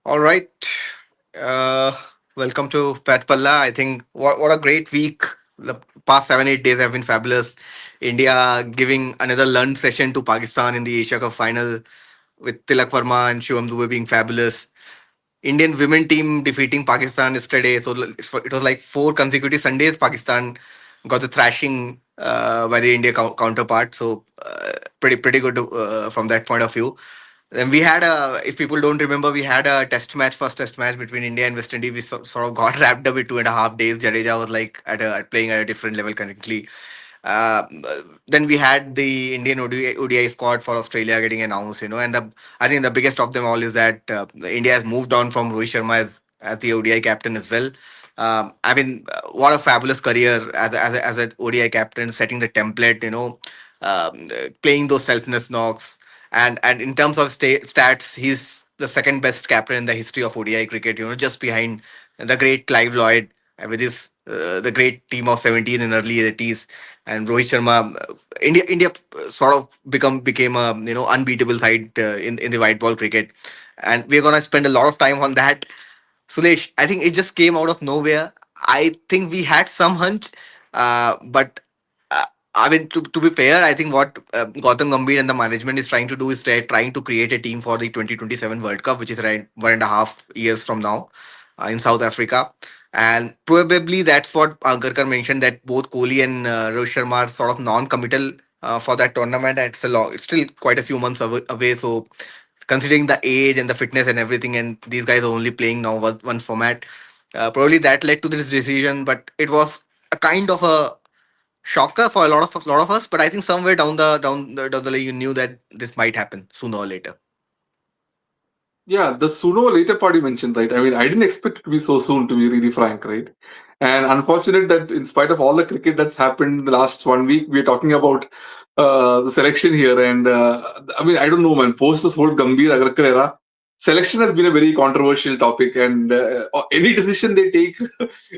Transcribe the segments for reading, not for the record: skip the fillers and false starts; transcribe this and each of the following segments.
All right. Uh, Welcome to Pat Palla. I think what a great week. The past 7 8 days have been fabulous. India giving another lunch session to Pakistan in the Asia Cup final with Tilak Verma and Shivam Dube being fabulous. Indian women team defeating Pakistan yesterday. So it was like four consecutive Sundays. Pakistan got the thrashing by the India counterpart. So pretty good from that point of view. Then we had if people don't remember, we had a first test match between India and West Indies. We sort of got wrapped up with 2.5 days. Jadeja was like playing at a different level currently. Uh, then we had the Indian ODI squad for Australia getting announced, and I think the biggest of them all is that India has moved on from Rohit Sharma as the ODI captain as well. I mean, what a fabulous career as an ODI captain, setting the template, playing those selfless knocks. And in terms of stats, he's the second best captain in the history of ODI cricket, just behind the great Clive Lloyd with his the great team of 17 in early 80s and Rohit Sharma. India sort of became a unbeatable side in the white ball cricket, and we're gonna spend a lot of time on that. Suresh, I think it just came out of nowhere. I think we had some hunch, but uh, I mean, to be fair, I think what Gautam Gambhir and the management is trying to do is trying to create a team for the 2027 World Cup, which is around 1.5 years from now in South Africa. And probably that's what Garkar mentioned, that both Kohli and Rohit Sharma are sort of non-committal for that tournament. And it's still quite a few months away. So considering the age and the fitness and everything, and these guys are only playing now one format. Probably that led to this decision, but it was a kind of a shocker for a lot of us. But I think somewhere down the line, you knew that this might happen sooner or later. Yeah, the sooner or later part you mentioned, right? I mean, I didn't expect it to be so soon, to be really frank, right? And unfortunate that in spite of all the cricket that's happened in the last 1 week, we're talking about the selection here. And I mean, I don't know, man. Post this whole Gambhir Agarkar era, selection has been a very controversial topic, and any decision they take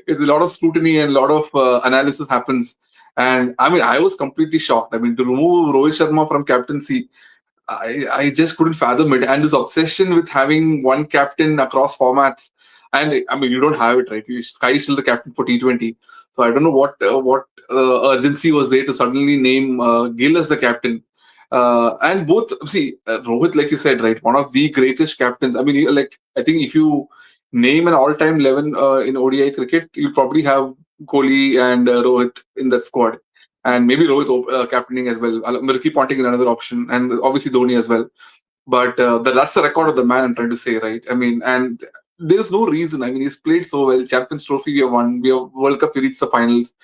is a lot of scrutiny and a lot of analysis happens. And I mean, I was completely shocked. I mean, to remove Rohit Sharma from captaincy, I just couldn't fathom it. And this obsession with having one captain across formats. And I mean, you don't have it, right? Sky is still the captain for T20. So I don't know what urgency was there to suddenly name Gill as the captain. And both, see, Rohit, like you said, right, one of the greatest captains. I mean, like, I think if you name an all-time 11 in ODI cricket, you'll probably have Kohli and Rohit in that squad, and maybe Rohit captaining as well. Mirki Ponting is another option, and obviously Dhoni as well. But that's the record of the man I'm trying to say, right? I mean, and there's no reason. I mean, he's played so well. Champions Trophy we have won. We have World Cup. We reached the finals.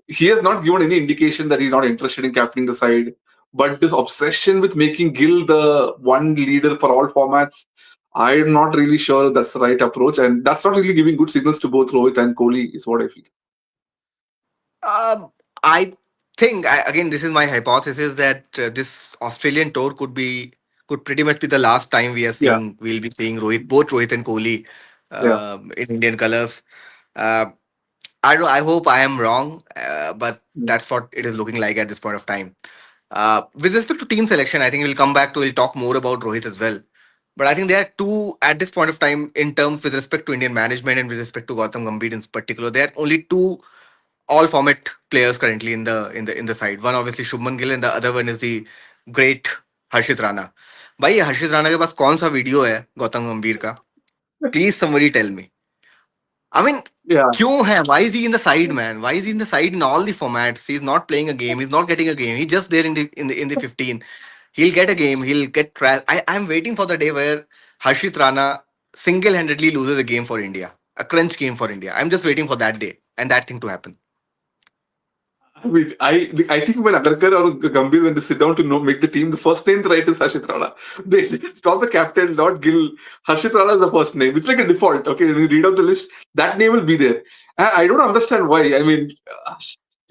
He has not given any indication that he's not interested in captaining the side. But this obsession with making Gill the one leader for all formats, I'm not really sure that's the right approach, and that's not really giving good signals to both Rohit and Kohli, is what I feel. I think again, this is my hypothesis that this Australian tour could pretty much be the last time Yeah, we'll be seeing both Rohit and Kohli yeah. in Indian colors. Uh, I don't know, I hope I am wrong, but that's what it is looking like at this point of time. With respect to team selection, I think we'll talk more about Rohit as well. But I think there are two at this point of time in terms with respect to Indian management and with respect to Gautam Gambhir in particular. There are only two all format players currently in the side. One obviously Shubman Gill and the other one is the great Harshit Rana. भाई ये हर्षित राणा के पास कौन सा video है गौतम गंभीर का? Please somebody tell me. I mean, Yeah. क्यों है? Why is he in the side, man? Why is he in the side in all the formats? He's not playing a game. He's not getting a game. He's just there in the 15. He'll get a game. He'll get I'm waiting for the day where Harshit Rana single-handedly loses a game for India, a crunch game for India. I'm just waiting for that day and that thing to happen. I think when Agarkar or Gambhir, when they sit down to make the team, the first name they write is Harshit Rana. It's not the captain, not Gill. Harshit Rana is the first name. It's like a default. Okay, when you read out the list, that name will be there. I don't understand why. I mean,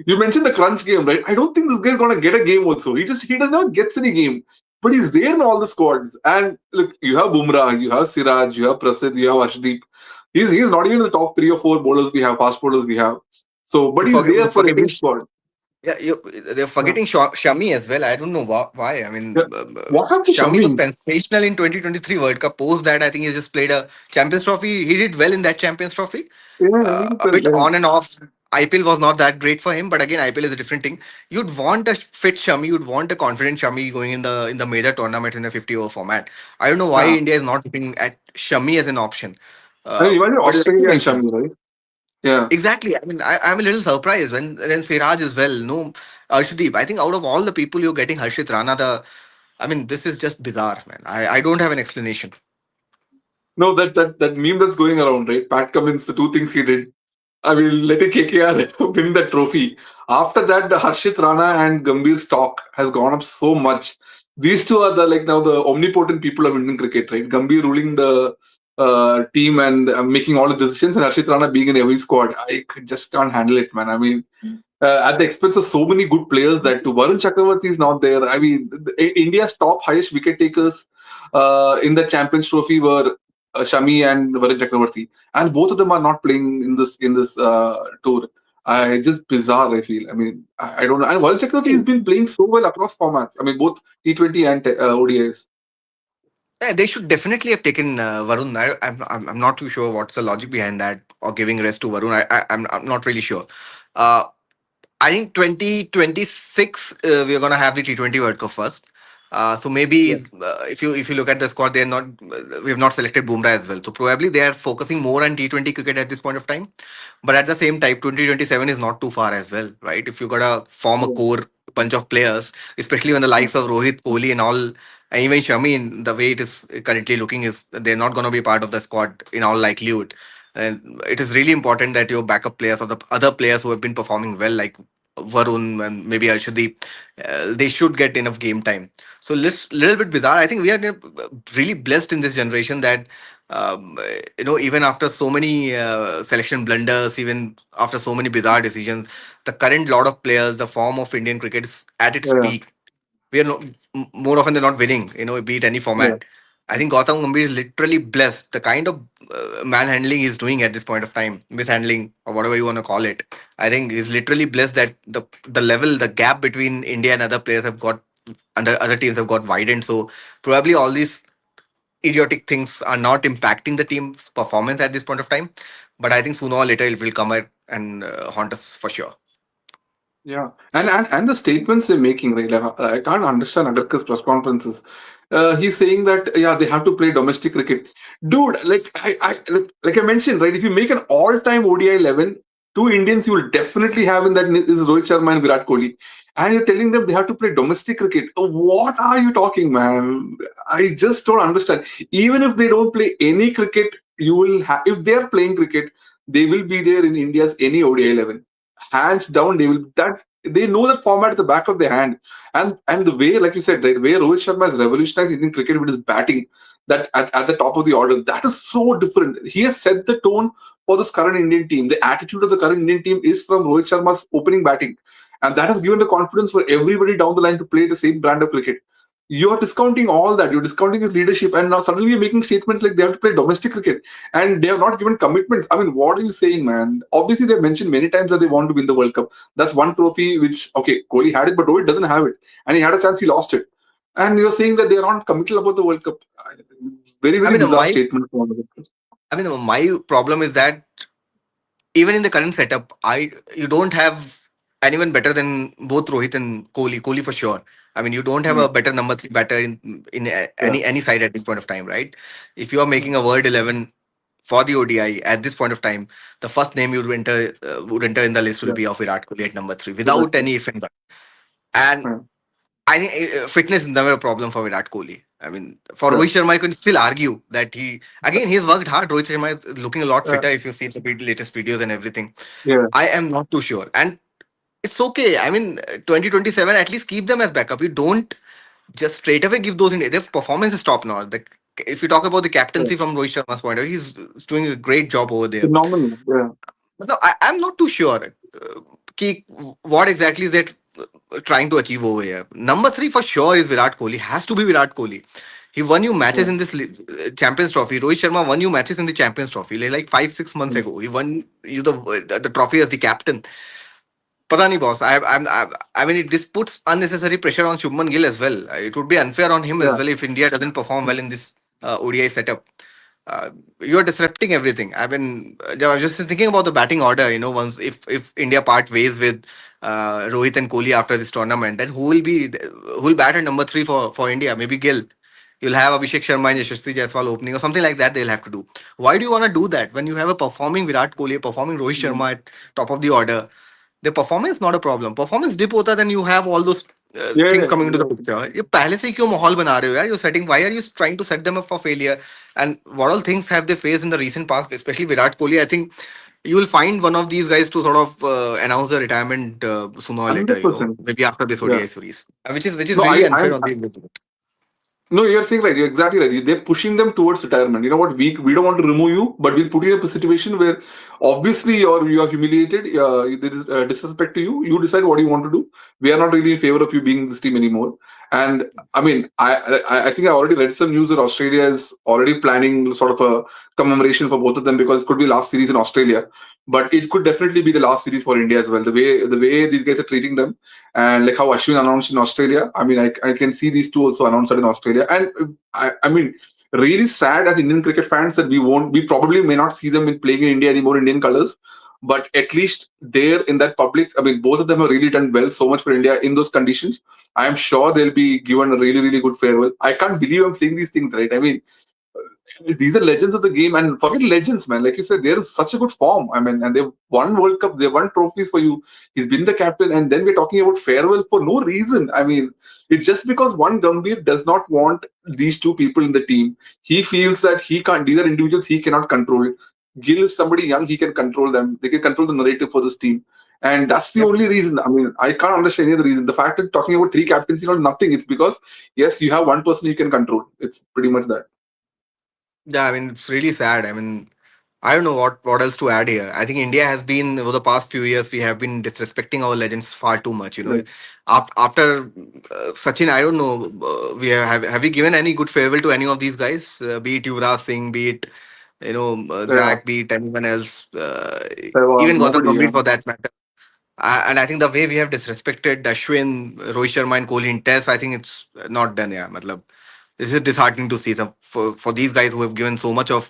you mentioned the crunch game, right? I don't think this guy's gonna get a game also. He does not gets any game. But he's there in all the squads. And look, you have Bumrah, you have Siraj, you have Prasidh, you have Arshdeep. He's not even in the top 3 or 4 bowlers we have, fast bowlers we have. So, but he's there For, for forgetting every squad. Yeah, they're Yeah. forgetting Shami as well. I don't know why. I Yeah. mean, What happened to Shami was Shami? sensational in 2023 World Cup. Post that, I think he just played a Champions Trophy. He did well in that Champions Trophy. Yeah, really A well. bit Yeah. on and off. IPL was not that great for him, but again, IPL is a different thing. You'd want a fit Shami. You'd want a confident Shami going in the major tournaments in a 50-over format. I don't know why Yeah. India is not looking at Shami as an option. I mean, imagine But like you Australia and mentioned, Shami, right? Yeah. exactly. I mean, I'm a little surprised when then Siraj as well. No, Arshdeep. I think out of all the people you're getting Harshit Rana, I mean, this is just bizarre, man. I don't have an explanation. No, that meme that's going around, right? Pat Cummins, the two things he did. I mean, letting KKR win the trophy. After that, the Harshit Rana and Gambhir stock has gone up so much. These two are the like now the omnipotent people of Indian cricket, right? Gambhir ruling the team and making all the decisions, and Harshit Rana being in every squad. Just can't handle it, man. I mean, at the expense of so many good players that too. Varun Chakravarti is not there. I mean, India's top highest wicket takers in the Champions Trophy were Shami and Varun Chakravarti, and both of them are not playing in this tour. Just bizarre. I feel. I mean, I don't know. And Varun Chakravarti has been playing so well across formats. I mean, both T20 and ODIs. Yeah, they should definitely have taken Varun. I'm not too sure what's the logic behind that or giving rest to Varun. I'm not really sure. Uh, I think 2026 we're gonna have the T20 World Cup first. So maybe Yeah. if you look at the squad, they're not we have not selected Bumrah as well. So probably they are focusing more on T20 cricket at this point of time. But at the same time, 2027 is not too far as well, right? If you gotta form a Yeah. core bunch of players, especially when the Yeah. likes of Rohit, Kohli, and all, and even Shami, in the way it is currently looking, is they're not gonna be part of the squad in all likelihood. And it is really important that your backup players or the other players who have been performing well, like Varun and maybe Arshdeep, they should get enough game time. So little bit bizarre. I think we are really blessed in this generation that um, even after so many selection blunders, even after so many bizarre decisions, the current lot of players, the form of Indian cricket is at its Yeah. peak. We are more often than not winning. Be it any Yeah. format. I think Gautam Gambhir is literally blessed. The kind of manhandling he's doing at this point of time, mishandling or whatever you want to call it, I think he's literally blessed that the level, the gap between India and other players have got under other teams have got widened. So probably all these idiotic things are not impacting the team's performance at this point of time. But I think sooner or later it will come out and haunt us for sure. Yeah, and the statements they're making, right? Like, I can't understand Agarkar's press conferences. He's saying that yeah, they have to play domestic cricket, dude. Like I mentioned, right? If you make an all-time ODI 11, two Indians you will definitely have in that is Rohit Sharma and Virat Kohli, and you're telling them they have to play domestic cricket. What are you talking, man? I just don't understand. Even if they don't play any cricket, you will have. If they are playing cricket, they will be there in India's any ODI 11, hands down. They will that they know that format at the back of their hand, and the way, like you said, right, the way Rohit Sharma has revolutionized Indian cricket with his batting, that at the top of the order, that is so different. He has set the tone for this current Indian team. The attitude of the current Indian team is from Rohit Sharma's opening batting, and that has given the confidence for everybody down the line to play the same brand of cricket. You're discounting all that. You're discounting his leadership, and now suddenly you're making statements like they have to play domestic cricket, and they have not given commitments. I mean, what are you saying, man? Obviously, they've mentioned many times that they want to win the World Cup. That's one trophy which, okay, Kohli had it, but Rohit doesn't have it, and he had a chance, he lost it. And you're saying that they are not committal about the World Cup. Very, I very mean, bizarre my statement from them. I mean, my problem is that even in the current setup, you don't have anyone better than both Rohit and Kohli. Kohli for sure. I mean, you don't have Yeah, a better number three batter in yeah, any side at this point of time, right? If you are making a World 11 for the ODI at this point of time, the first name you would enter in the list will yeah, be of Virat Kohli at number three, without exactly. any if and but. And Yeah, I think fitness is never a problem for Virat Kohli. I mean, for yeah, Rohit Sharma, I can still argue that he's worked hard. Rohit Sharma is looking a lot yeah, fitter if you see the latest videos and everything. yeah, I am not too sure. And it's okay. I mean, 2027, at least keep them as backup. You don't just straight away give those in. Their performance is top notch. If you talk about the yeah. captaincy from Rohit Sharma's point of view, he's doing a great job over there. Phenomenal. Yeah, So I'm not too sure ki, what exactly is that trying to achieve over here. Number three for sure is Virat Kohli. Has to be Virat Kohli. He won you matches yeah, in this Champions Trophy. Rohit Sharma won you matches in the Champions Trophy like 5 6 months yeah, ago. He won you the trophy as the captain. Pata nahi, boss. I mean, this puts unnecessary pressure on Shubman Gill as well. It would be unfair on him as Yeah. well if India doesn't perform well in this ODI setup. You are disrupting everything. I was just thinking about the batting order. You know, once if India part ways with Rohit and Kohli after this tournament, then who will bat at number three for India? Maybe Gill. You'll have Abhishek Sharma and Yashasvi Jaiswal opening or something like that. They'll have to do. Why do you want to do that when you have a performing Virat Kohli, a performing Rohit Mm. Sharma at top of the order? The performance not a problem. Performance dip hota, then you have all those Yeah, things yeah, coming into the exactly. picture. ये पहले से ही क्यों माहौल बना रहे हो यार? You're setting. Why are you trying to set them up for failure? And what all things have they faced in the recent past, especially Virat Kohli? I think you will find one of these guys to sort of announce the retirement sooner or later. You know, 100%. maybe after this Yeah. ODI series, which is No, really I'm unfair on the Indian cricket. No, you're saying right. You're exactly right. They're pushing them towards retirement. You know what? We don't want to remove you, but we'll put you in a situation where obviously you're humiliated. There is disrespect to you. You decide what you want to do. We are not really in favor of you being in this team anymore. And I mean, I think I already read some news that Australia is already planning sort of a commemoration for both of them because it could be last series in Australia, but it could definitely be the last series for India as well. The way these guys are treating them, and like how Ashwin announced in Australia. I mean, I can see these two also announced in Australia, and I mean, really sad as Indian cricket fans that we probably may not see them in playing in India anymore, Indian colors. But at least there in that public, I mean, both of them have really done well so much for India in those conditions. I am sure they'll be given a really, really good farewell. I can't believe I'm saying these things, right? I mean, these are legends of the game, and forget legends, man. Like you said, they're in such a good form. I mean, and they've won World Cup, they won trophies for you. He's been the captain, and then we're talking about farewell for no reason. I mean, it's just because one Gambhir does not want these two people in the team. He feels that he can't. These are individuals he cannot control. Gill is somebody young; he can control them. They can control the narrative for this team. And that's the Yep. only reason. I mean, I can't understand any other reason. The fact that talking about three captaincy, not nothing. It's because yes, you have one person you can control. It's pretty much that. Yeah, I mean it's really sad. I mean I don't know what else to add here. I think India has been over the past few years we have been disrespecting our legends far too much. You know, Right. after Sachin, I don't know. We have we given any good farewell to any of these guys? Be it Yuvraj Singh, be it Yeah. Zach, be it anyone else, Sehwag, even Gautam nobody. Gambhir Yeah. for that matter. And I think the way we have disrespected Ashwin, Rohit Sharma, and Kohli in Test, I think it's not done. Yeah, matlab, this is disheartening to see for these guys who have given so much of.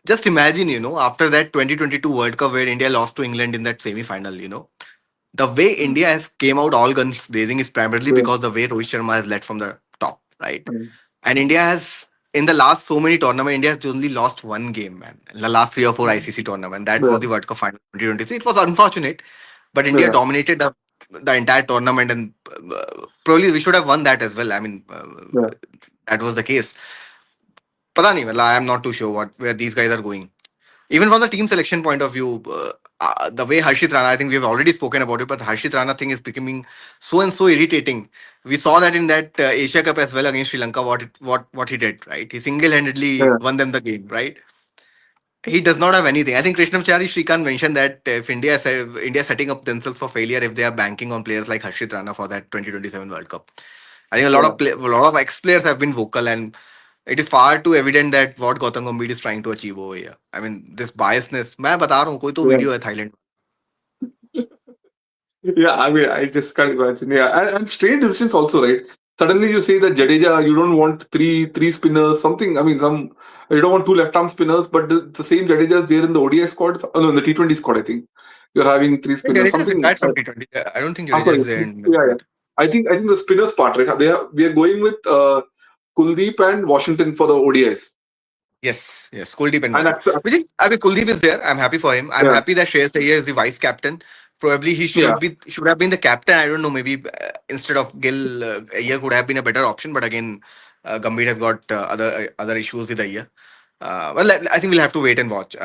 Just imagine, after that 2022 World Cup where India lost to England in that semi-final, the way Mm. India has came out all guns blazing is primarily Yeah. because the way Rohit Sharma has led from the top, right? Mm. And India has, in the last so many tournaments, India has only lost one game, man. In the last three or four ICC tournament, that was Yeah. the World Cup final 2023. It was unfortunate, but India Yeah. dominated the entire tournament, and probably we should have won that as well. I mean, Yeah. that was the case. Pata nahi, I am not too sure where these guys are going. Even from the team selection point of view, the way Harshit Rana, I think we've already spoken about it, but Harshit Rana thing is becoming so and so irritating. We saw that in that Asia Cup as well against Sri Lanka, what he did, right? He single-handedly Yeah. won them the game, right? He does not have anything. I think Krishnamachari Srikanth mentioned that if India setting up themselves for failure if they are banking on players like Harshit Rana for that 2027 World Cup. I think Yeah. a lot of ex players have been vocal, and it is far too evident that what Gautam Gambhir is trying to achieve over here. I mean, this biasness. मैं बता रहा हूँ कोई तो Yeah. Video है Thailand. Yeah. I mean, I just can't imagine. Yeah. And strange decisions also, right? Suddenly you say that Jadeja, you don't want three spinners, something. I mean, you don't want two left arm spinners, but the same Jadeja is there in the ODI squad. Oh, no, in the T20 squad, I think. You're having three spinners, Jadeja is something. retired from T20. I don't think I'm Jadeja sorry. is there in the Yeah, yeah. squad. I think the spinners part, right? We are going with Kuldeep and Washington for the ODIs. Yes, Kuldeep and And Washington. actually, Which is, I mean, Kuldeep is there. I'm happy for him. I'm yeah, happy that Shreyas Iyer is the vice captain. Probably he yeah, should have been the captain. I don't know. Maybe instead of Gill, Iyer could have been a better option. But again, Gambhir has got other issues with Iyer. I think we'll have to wait and watch.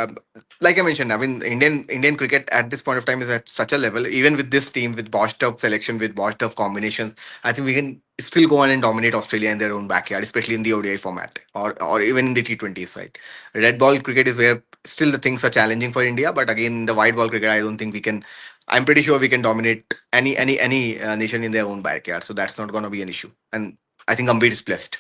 Like I mentioned, I mean, Indian cricket at this point of time is at such a level. Even with this team, with washed up selection, with washed up combinations, I think we can still go on and dominate Australia in their own backyard, especially in the ODI format or even in the T20s. Right, red ball cricket is where still the things are challenging for India. But again, the white ball cricket, I don't think we can. I'm pretty sure we can dominate any nation in their own backyard. So that's not going to be an issue. And I think Gambhir is blessed.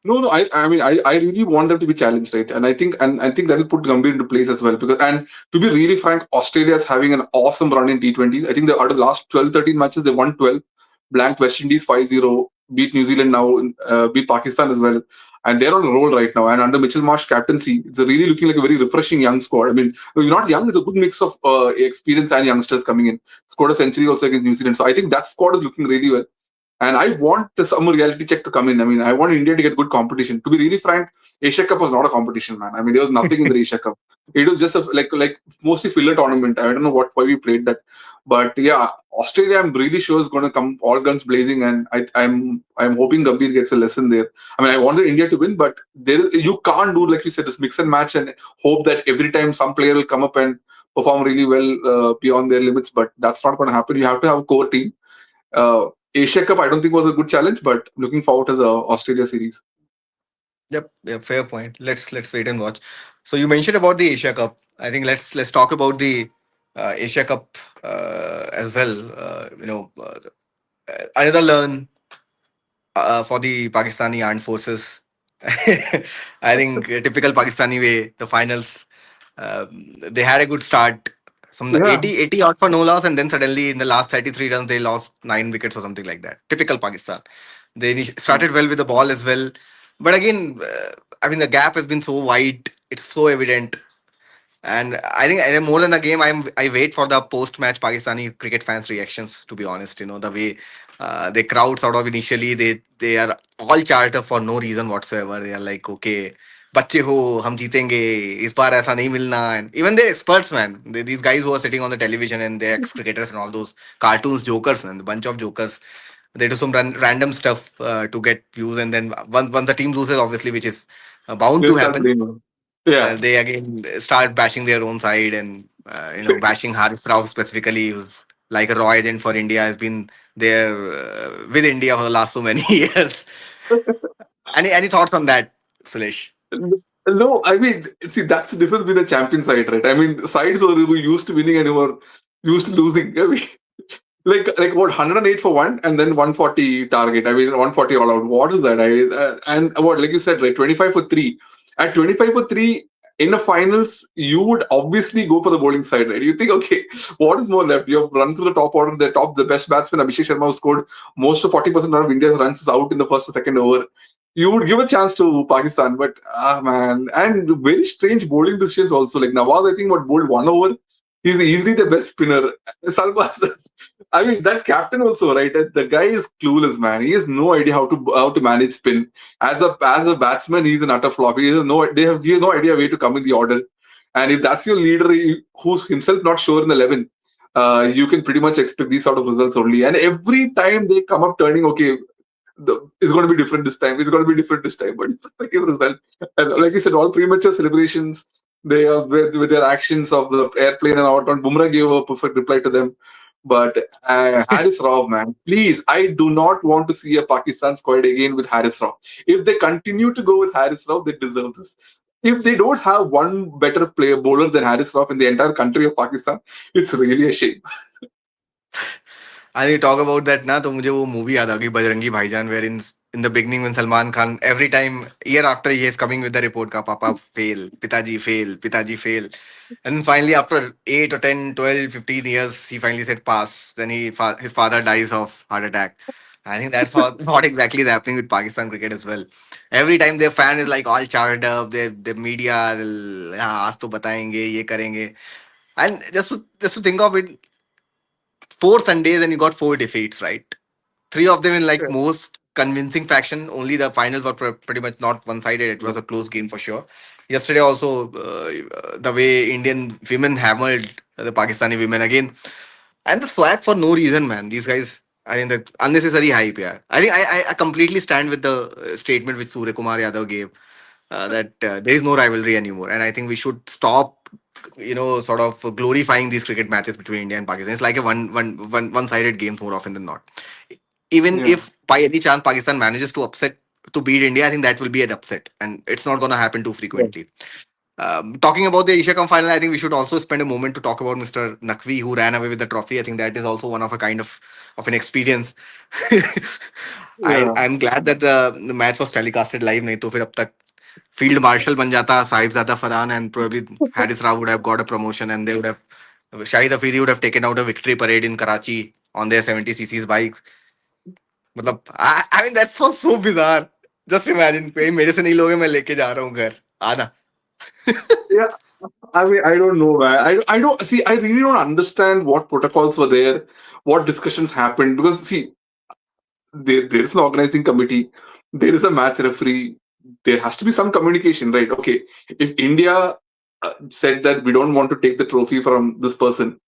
No, no. I really want them to be challenged, right? And I think that will put Gambhir into place as well. Because, and to be really frank, Australia is having an awesome run in T20s. I think they out of the last 12, 13 matches, they won 12, blanked West Indies 5-0, beat New Zealand now, beat Pakistan as well, and they're on a roll right now. And under Mitchell Marsh captaincy, it's really looking like a very refreshing young squad. I mean, well, not young; it's a good mix of experience and youngsters coming in. Scored a century also against New Zealand, so I think that squad is looking really well. And I want the summer reality check to come in. I mean, I want India to get good competition. To be really frank, Asia Cup was not a competition, man. I mean, there was nothing in the Asia Cup. It was just a, like mostly filler tournament. I don't know why we played that, but yeah, Australia, I'm really sure is going to come all guns blazing, and I'm hoping Gambhir gets a lesson there. I mean, I wanted India to win, but you can't do like you said this mix and match and hope that every time some player will come up and perform really well beyond their limits. But that's not going to happen. You have to have a core team. Asia Cup, I don't think was a good challenge, but looking forward to the Australia series. Yep, yeah, fair point. Let's wait and watch. So you mentioned about the Asia Cup. I think let's talk about the Asia Cup as well. Another learn for the Pakistani armed forces. I think typical Pakistani way. The finals, they had a good start. Some Yeah. 80 out for no loss, and then suddenly in the last 33 runs they lost 9 wickets or something like that. Typical Pakistan. They started well with the ball as well, but again, I mean the gap has been so wide. It's so evident. And I think more than the game, I wait for the post-match Pakistani cricket fans' reactions. To be honest, the way they crowd sort of initially, they are all charged up for no reason whatsoever. They are like, okay, बच्चे हो हम जीतेंगे इस बार ऐसा नहीं मिलना. And even they're experts, man. These guys who are sitting on the television and they're ex-cricketers and all those cartoons jokers, man, the bunch of jokers. They do some random stuff to get views, and then once the team loses, obviously, which is bound They to start happen, blaming. Yeah. they again start bashing their own side and bashing Haris Rauf specifically, who's like a raw agent for India, has been there with India for the last so many years. Any thoughts on that, Sulesh? No, I mean, see, that's the difference with the champion side, right? I mean, sides who used to winning and who are used to losing. I mean, like what 108 for one and then 140 target. I mean, 140 all out. What is that? And what like you said, right? 25 for three. At 25 for three in the finals, you would obviously go for the bowling side, right? You think, okay, what is more left? You have run through the top order, the best batsman Abhishek Sharma, who scored most of 40% of India's runs, is out in the first or second over. You would give a chance to Pakistan, but man, and very strange bowling decisions also. Like Nawaz, I think what bowled 1 over. He's easily the best spinner. Salbaz, I mean, that captain also, right? The guy is clueless, man. He has no idea how to manage spin. As a batsman, he's an utter flop. He has no idea where to come in the order. And if that's your leader, who's himself not sure in the 11, you can pretty much expect these sort of results only. And every time they come up turning, okay, it's going to be different this time. It's going to be different this time. But it's like a result. And like you said, all premature celebrations. They are with their actions of the airplane and all. Bumrah gave a perfect reply to them. But Haris Rauf, man, please, I do not want to see a Pakistan squad again with Haris Rauf. If they continue to go with Haris Rauf, they deserve this. If they don't have one better player bowler than Haris Rauf in the entire country of Pakistan, it's really a shame. I talk about that ना तो मुझे वो movie याद आ गई बजरंगी भाईजान where in the beginning when Salman Khan every time year after he is coming with the report का papa fail पिताजी fail and then finally after 8 or 10 12 15 years he finally said pass then his father dies of heart attack. I think that's what exactly is happening with Pakistan cricket as well. Every time their fan is like all charged up, their media, हाँ आज तो बताएंगे ये करेंगे. And just to think of it, 4 Sundays and you got 4 defeats, right? Three of them in like Yeah. most convincing fashion. Only the finals were pretty much not one-sided. It was a close game for sure. Yesterday also, the way Indian women hammered the Pakistani women again, and the swag for no reason, man. These guys. I mean, the unnecessary hype, yeah. I think I completely stand with the statement which Surya Kumar Yadav gave that there is no rivalry anymore, and I think we should stop, sort of glorifying these cricket matches between India and Pakistan. It's like a one-sided game more often than not. Even Yeah. if by any chance Pakistan manages to beat India, I think that will be an upset, and it's not going to happen too frequently. Talking about the Asia Cup final, I think we should also spend a moment to talk about Mr. Nakvi, who ran away with the trophy. I think that is also one of a kind of an experience. Yeah. I'm glad that the match was telecasted live. नहीं तो फिर अब तक field marshal बन जाता Sahibzada Farhan, and probably Haris Rao would have got a promotion, and they would have Shahid Afridi would have taken out a victory parade in Karachi on their 70 cc's bikes. मतलब I mean that was so bizarre. Just imagine कोई मेरे से नहीं लोगे मैं लेके जा रहा हूँ घर आना. Yeah. I mean, I don't know, man. I don't see. I really don't understand what protocols were there, what discussions happened. Because see, there is an organizing committee, there is a match referee. There has to be some communication, right? Okay, if India said that we don't want to take the trophy from this person,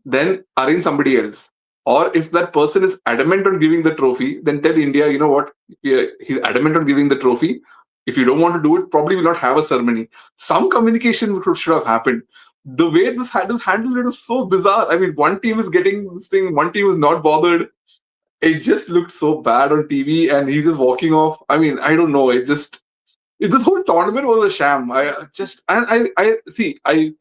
then arrange somebody else. Or if that person is adamant on giving the trophy, then tell India, you know what, yeah, he's adamant on giving the trophy. If you don't want to do it, probably will not have a ceremony. Some communication should have happened. The way this is handled, it is so bizarre. I mean, one team is getting this thing, one team is not bothered. It just looked so bad on TV, and he's just walking off. I mean, I don't know. This whole tournament was a sham. I see. I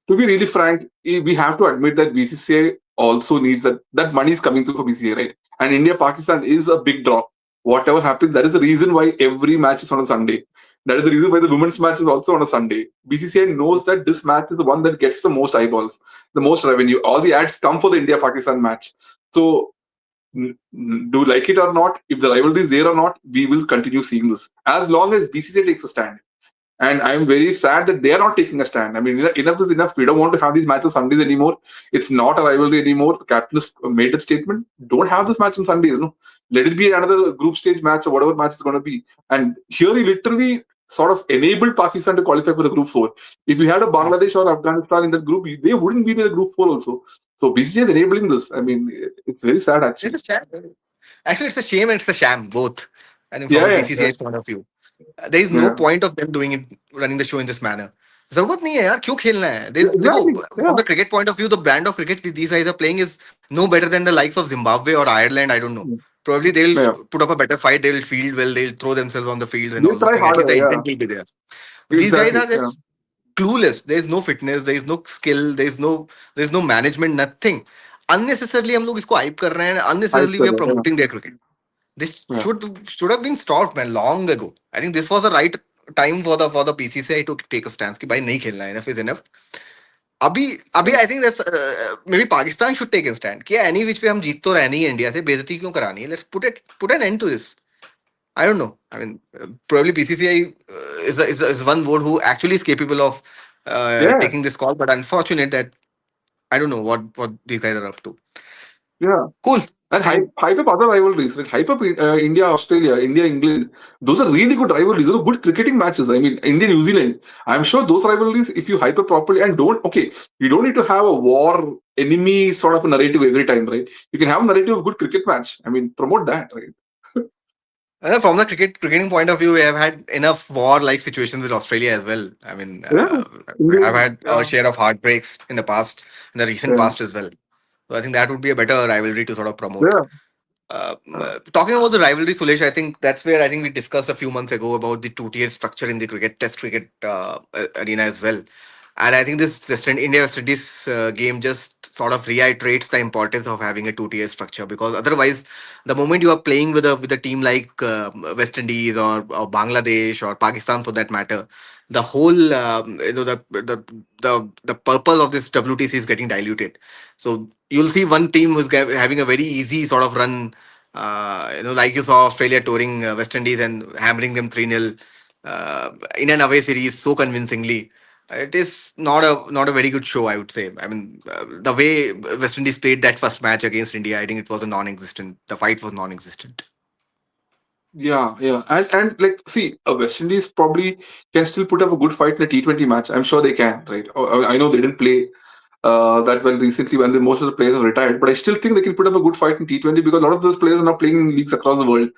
To be really frank, we have to admit that BCCI also needs that money is coming through for BCCI, right? And India Pakistan is a big draw. Whatever happens, that is the reason why every match is on a Sunday. That is the reason why the women's match is also on a Sunday. BCCI knows that this match is the one that gets the most eyeballs, the most revenue. All the ads come for the India Pakistan match. So, do you like it or not, if the rivalry is there or not, we will continue seeing this as long as BCCI takes a stand. And I'm very sad that they are not taking a stand. I mean, enough is enough. We don't want to have these matches Sundays anymore. It's not a rivalry anymore. The captain has made that statement. Don't have this match on Sundays. No, let it be another group stage match or whatever match is going to be. And here he literally sort of enabled Pakistan to qualify for the group four. If we had a Bangladesh or Afghanistan in that group, they wouldn't be in the group four also. So BCCI is enabling this. I mean, it's very sad It's actually. a sham. Actually, it's a shame and it's a sham, both. I think from Yeah, a yeah, yeah, BCCI's point of view, there is no yeah. point of them doing it, running the show in this manner. जरूरत नहीं है यार क्यों खेलना है Yeah, देखो exactly. from Yeah. the cricket point of view the brand of cricket which these guys are playing is no better than the likes of Zimbabwe or Ireland. I don't know, probably they'll Yeah. put up a better fight, they'll field well, they'll throw themselves on the field and They all those try things, at least harder. the Yeah. intent will be there. But these guys Exactly. are Yeah. just clueless. There is no fitness, there is no skill, there is no management, nothing. Unnecessarily हम लोग इसको hype कर रहे हैं, Hype unnecessarily कर we are रहे हैं. promoting their cricket. This Yeah. should have been stopped man long ago. I think this was the right time for the PCCI to take a stance कि भाई नहीं खेलना है, enough is enough. अभी अभी Yeah. I think that's maybe Pakistan should take a stand कि any which way हम जीत तो रहनी है इंडिया से, बेइज्जती क्यों करानी है? Let's put an end to this. I don't know. I mean, probably PCCI is one board who actually is capable of Yeah. taking this call, but unfortunate that I don't know what these guys are up to. Yeah. Cool. I And think hype up other rivalries, right? Hype up India, Australia, India, England. Those are really good rivalries. Those are good cricketing matches. I mean, India, New Zealand. I'm sure those rivalries, if you hype up properly and don't, okay, you don't need to have a war enemy sort of a narrative every time, right? You can have a narrative of good cricket match. I mean, promote that, right? from the cricketing point of view, we have had enough war-like situations with Australia as well. I mean, Yeah. I've India, had our yeah. share of heartbreaks in the past, in the recent Yeah. past as well. So I think that would be a better rivalry to sort of promote. Yeah. Talking about the rivalry, Sulesh, I think that's where I think we discussed a few months ago about the two-tier structure in the cricket test cricket arena as well. And I think this India West Indies game just sort of reiterates the importance of having a two-tier structure, because otherwise, the moment you are playing with a team like West Indies or Bangladesh or Pakistan for that matter, the whole the purpose of this WTC is getting diluted. So you'll see one team who's having a very easy sort of run. Like you saw Australia touring West Indies and hammering them 3-0 in an away series so convincingly. It is not a very good show, I would say. I mean, the way West Indies played that first match against India, I think it was a non-existent. The fight was non-existent. Yeah, yeah, and like, see, West Indies probably can still put up a good fight in a T20 match. I'm sure they can, right? I know they didn't play that well recently when most of the players have retired, but I still think they can put up a good fight in T20 because a lot of those players are now playing in leagues across the world.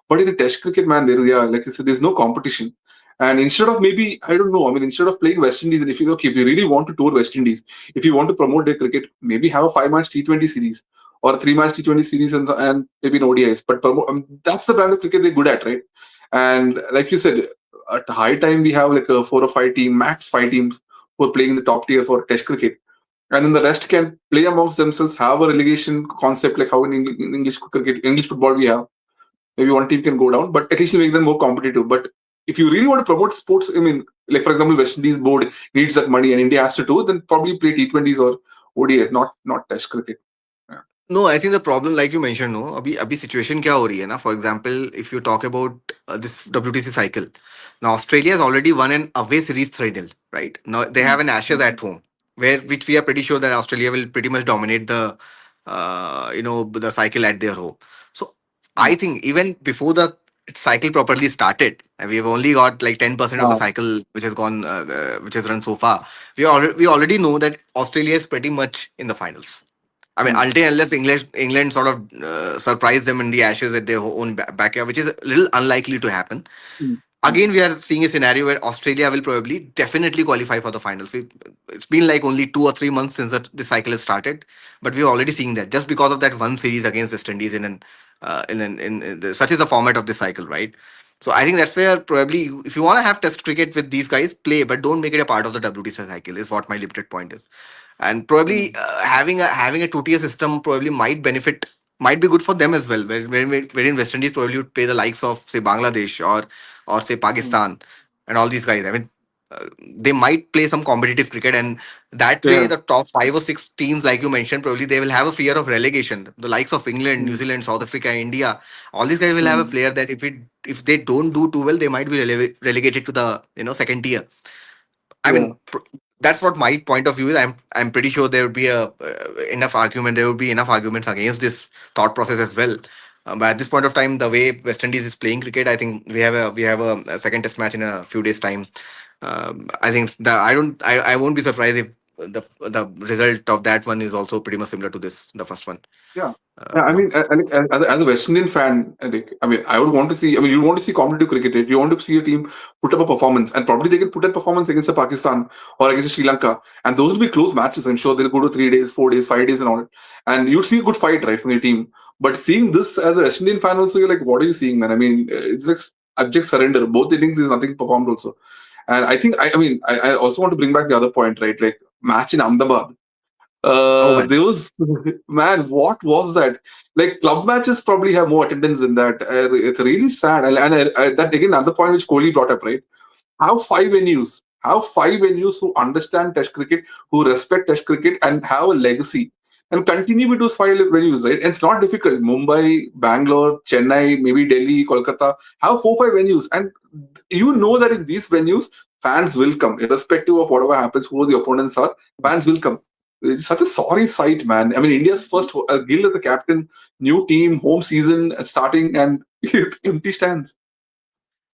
But in a Test cricket, man, like I said, there's no competition. And instead of maybe, I don't know, I mean, instead of playing West Indies, and if you really want to tour West Indies, if you want to promote their cricket, maybe have a 5 match T20 series or a 3 match T20 series and maybe an ODIs. But that's the brand of cricket they're good at, right? And like you said, at high time we have like a 4 or 5 team, max 5 teams who are playing in the top tier for Test cricket, and then the rest can play amongst themselves, have a relegation concept like how in English cricket, English football we have. Maybe one team can go down, but at least you make them more competitive. But if you really want to promote sports, I mean, like for example, West Indies board needs that money and India has to do, then probably play T20s or ODIs, not Test cricket. Yeah. No, I think the problem, like you mentioned, no, अभी situation क्या हो रही है ना? For example, if you talk about this WTC cycle, now Australia has already won an away series 3-0, right? Now they have Mm. an Ashes at home, where which we are pretty sure that Australia will pretty much dominate the cycle at their home. So I Mm. think even before the cycle properly started, and we've only got like 10% of the Ah, cycle which has gone, which has run so far. We already know that Australia is pretty much in the finals. I mean, mm, until unless England sort of surprise them in the Ashes at their own backyard, which is a little unlikely to happen. mm, mm, Again, we are seeing a scenario where Australia will probably definitely qualify for the finals. It's been like only 2 or 3 months since the cycle has started, but we're already seeing that just because of that one series against West Indies such is the format of this cycle, right? So I think that's where probably if you want to have Test cricket with these guys, play, but don't make it a part of the WTC cycle. Is what my limited point is, and probably mm, having a two-tier system probably might be good for them as well. Wherein West Indies probably would play the likes of say Bangladesh or say mm. Pakistan and all these guys. I mean, they might play some competitive cricket, and that way Yeah. the top 5 or 6 teams, like you mentioned, probably they will have a fear of relegation. The likes of England, New Mm, Zealand, South Africa, India, all these guys will have a mm. player that if they don't do too well, they might be relegated to the second tier. I Yeah. mean, that's what my point of view is. I'm pretty sure there would be enough argument. There would be enough arguments against this thought process as well. But at this point of time, the way West Indies is playing cricket, I think we have a second Test match in a few days' time. I think I won't be surprised if the result of that one is also pretty much similar to the first one. Yeah. Yeah, I No. mean, like, as a West Indian fan, like, I mean, I would want to see. I mean, you want to see competitive cricket. Right? You want to see a team put up a performance, and probably they can put that performance against a Pakistan or against a Sri Lanka, and those will be close matches. I'm sure they'll go to 3 days, 4 days, 5 days, and all. And you see a good fight, right, from your team. But seeing this as a West Indian fan, also, you're like, what are you seeing, man? I mean, it's like abject surrender. Both innings is nothing performed also. And I think, I mean, I also want to bring back the other point, right? Like match in Ahmedabad. Oh man. There was man, what was that? Like club matches probably have more attendance than that. It's really sad. And that again, another point which Kohli brought up, right? Have 5 venues who understand Test cricket, who respect Test cricket, and have a legacy, and continue with those 5 venues, right? And it's not difficult. Mumbai, Bangalore, Chennai, maybe Delhi, Kolkata have 4, 5 venues, and you know that in these venues, fans will come, irrespective of whatever happens, who the opponents are. Fans will come. It's such a sorry sight, man. I mean, India's first Gill as the captain, new team, home season starting, and empty stands.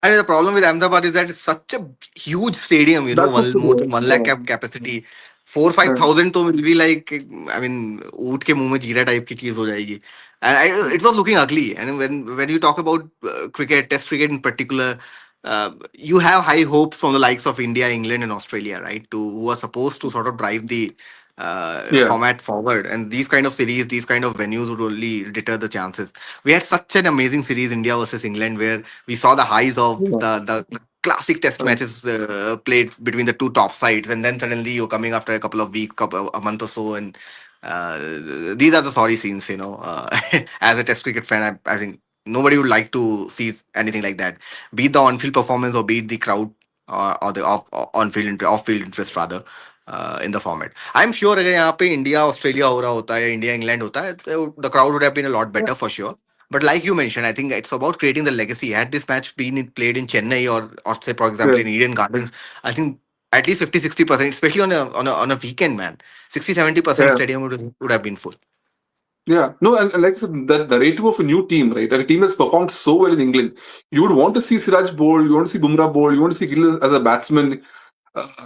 And the problem with Ahmedabad is that it's such a huge stadium, That's one also more than there. 1 lakh capacity. Four five Yeah. thousand तो will be like, I mean, ऊँट के मुंह में जीरा type की चीज हो जाएगी. And it was looking ugly. And when you talk about cricket, Test cricket in particular, you have high hopes from the likes of India, England, and Australia, right? Who are supposed to sort of drive the Yeah. format forward. And these kind of series, these kind of venues would only deter the chances. We had such an amazing series, India versus England, where we saw the highs of Yeah. the classic Test Uh, matches played between the two top sides, and then suddenly you're coming after a couple of weeks, a month or so, and uh, these are the sorry scenes. As a Test cricket fan, I think nobody would like to see anything like that. Be it the on-field performance or be it the crowd or the off-field interest rather. In the format, I'm sure अगर यहाँ पे India Australia हो रहा होता है या India England होता है, the crowd would have been a lot yeah. better for sure. But like you mentioned, I think it's about creating the legacy. Had this match played in Chennai or say for example Yeah. in Eden Gardens, I think at least 50-60%, especially on a weekend, man, 60-70% Yeah. stadium would have been full. Yeah. No, and like I said, the narrative of a new team, right? Like a team that's performed so well in England, you would want to see Siraj bowl, you want to see Bumrah bowl, you want to see Gill as a batsman.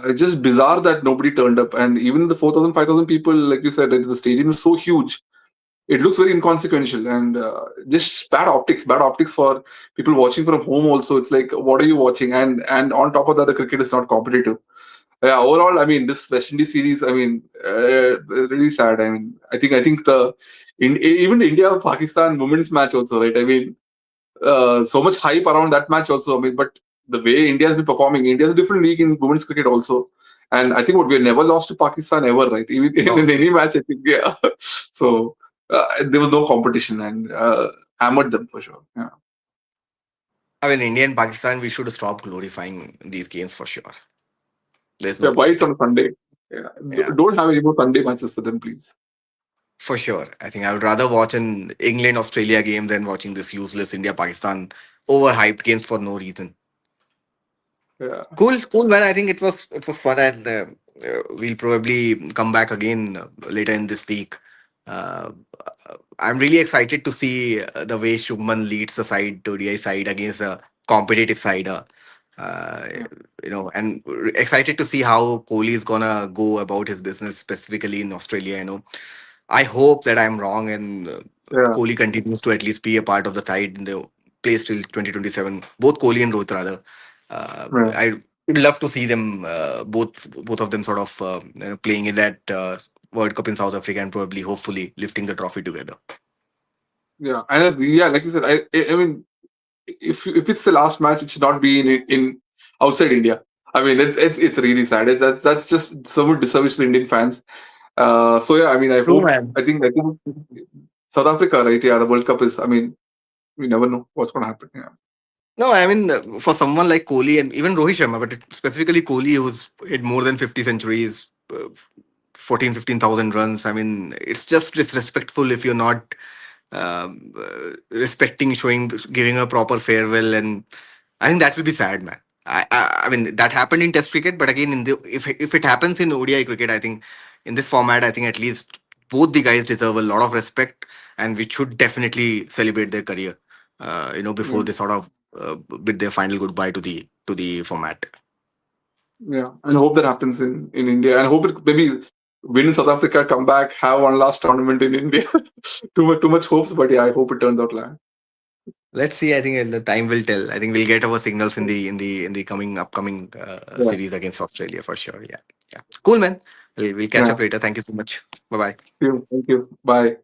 It's just bizarre that nobody turned up. And even the 4,000, 5,000 people, like you said, like, the stadium is so huge. It looks very inconsequential and just bad optics for people watching from home also. It's like, what are you watching? And on top of that, the cricket is not competitive. Yeah, overall, I mean, this West Indies series, I mean, really sad. I mean, I think even the India Pakistan women's match also, right? I mean, so much hype around that match also. I mean, but the way India has been performing, India is a different league in women's cricket also. And I think what we have never lost to Pakistan ever, right? Even in No, any match, I think, yeah. So there was no competition and hammered them for sure. Yeah, I mean, India and Pakistan, we should stop glorifying these games for sure. There's no yeah. Why point. it's on a Sunday? Yeah, Yeah, don't have any more Sunday matches for them, please. for sure. I think I would rather watch an England Australia game than watching this useless India Pakistan overhyped games for no reason. Yeah, Cool, cool, man. I think it was fun, and we'll probably come back again later in this week. Uh, I'm really excited to see the way Shubman leads the side, the ODI side against a competitive side. Uh, yeah, and excited to see how Kohli is gonna go about his business, specifically in Australia. I hope that I'm wrong and yeah, Kohli continues to at least be a part of the side in the place till 2027. Both Kohli and Rohit rather. yeah. I would love to see them both of them sort of playing in that World Cup in South Africa and probably hopefully lifting the trophy together. Yeah. And yeah, like you said, I mean, if it's the last match, it should not be in outside India. I mean, it's really sad. That's just so much disservice to Indian fans. So yeah, I mean, True, man. I think South Africa, right? Yeah, the World Cup is. I mean, we never know what's going to happen. Yeah, No, I mean, for someone like Kohli and even Rohit Sharma, but specifically Kohli, who's hit more than 50 centuries, 15,000 runs. I mean, it's just disrespectful if you're not respecting, showing, giving a proper farewell. And I think that will be sad, man. I mean, that happened in Test cricket, but again, if it happens in ODI cricket, I think in this format, I think at least both the guys deserve a lot of respect, and we should definitely celebrate their career. Before yeah, they sort of bid their final goodbye to the format. yeah. And hope that happens in India. And hope it maybe win in South Africa, come back, have one last tournament in India. Too much hopes, but yeah, I hope it turns out like. Let's see. I think the time will tell. I think we'll get our signals in the coming upcoming Yeah, series against Australia for sure. Yeah, yeah. Cool, man. We'll catch yeah. up later. Thank you so much. Bye bye. Thank you. Bye.